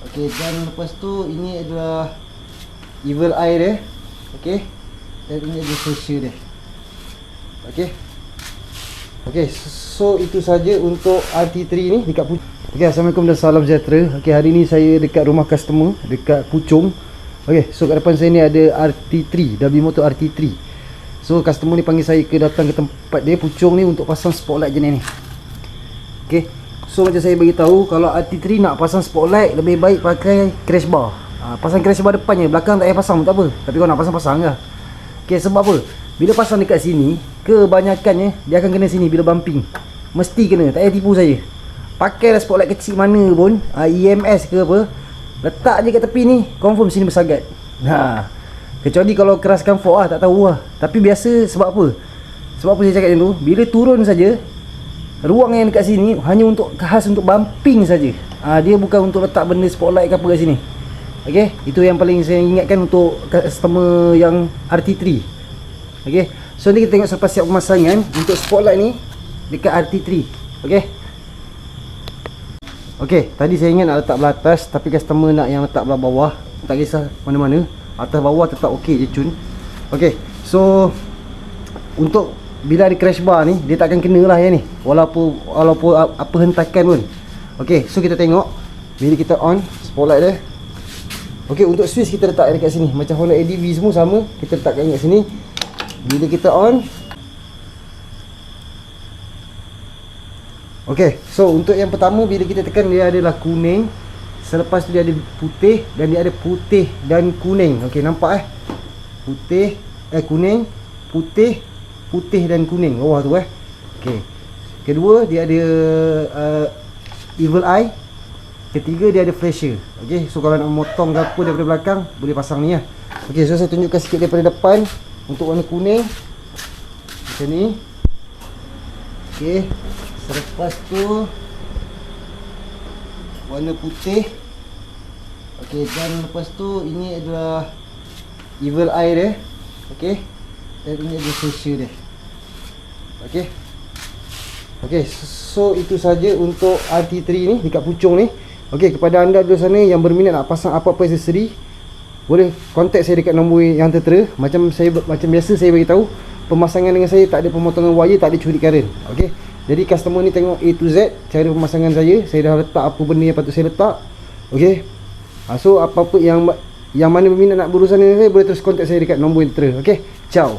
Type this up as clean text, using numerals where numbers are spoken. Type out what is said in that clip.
Okey, dan lepas tu ini adalah evil eye dia. Okey. Dan ini adalah facial dia. Okey. Okey, so itu saja untuk RT3 ni dekat Puchong. Okey, assalamualaikum dan salam sejahtera. Okey, hari ni saya dekat rumah customer dekat Puchong. Okey, so kat depan saya ni ada RT3, WD Motor RT3. So customer ni panggil saya datang ke tempat dia Puchong ni untuk pasang spotlight jenis ni. Okey. So macam saya bagi tahu, kalau RT3 nak pasang spotlight lebih baik pakai crash bar. Pasang crash bar depan je, belakang tak payah pasang pun tak apa. Tapi kalau nak pasang lah. Okey, sebab apa? Bila pasang dekat sini, kebanyakannya dia akan kena sini bila bumping. Mesti kena, tak payah tipu saya. Pakailah spotlight kecil mana pun, EMS ke apa, letak je kat tepi ni, confirm sini bersagat. Kecuali kalau keraskan fork tak tahu lah. Tapi biasa sebab apa? Sebab apa saya cakap macam tu? Bila turun saja, ruang yang dekat sini hanya untuk khas untuk bumping saja. Dia bukan untuk letak benda spotlight ke apa kat sini. Okey, itu yang paling saya ingatkan untuk customer yang RT3. Okey, so ni kita tengok selepas siap pemasangan untuk spotlight ni dekat RT3. Okey. Okey, tadi saya ingat nak letak belah atas, tapi customer nak yang letak belah bawah. Tak kisah mana-mana, atas bawah tetap okey je cun. Okey, so untuk bila ada crash bar ni, dia takkan kena lah yang ni, walaupun apa hentakan pun. Okey, so kita tengok bila kita on spotlight dia. Okey, untuk switch kita letak dekat sini. Macam Honda ADV semua sama, kita letakkan kat sini. Bila kita on, okey, so untuk yang pertama bila kita tekan dia adalah kuning. Selepas tu dia ada putih, dan dia ada putih dan kuning. Okey, nampak putih, kuning, putih, putih dan kuning bawah tu Okey. Kedua dia ada evil eye. Ketiga dia ada flasher. Okey, so kalau nak memotong ke apa daripada belakang, boleh pasang ni Okey, so saya tunjukkan sikit daripada depan. Untuk warna kuning macam ni. Okey, selepas tu warna putih. Okey, dan lepas tu ini adalah evil eye dia. Okey, dan ini adalah facial dia. Okey. Okey, so itu saja untuk RT3 ni dekat Puchong ni. Okey, kepada anda di sana yang berminat nak pasang apa-apa aksesori, boleh kontak saya dekat nombor yang tertera. Macam biasa saya bagi tahu, pemasangan dengan saya tak ada pemotongan wire, tak ada curi current. Okey. Jadi customer ni tengok A to Z cara pemasangan saya dah letak apa benda yang patut saya letak. Okey. So apa-apa yang mana berminat nak berurusan dengan saya, boleh terus kontak saya dekat nombor yang tertera. Okey. Ciao.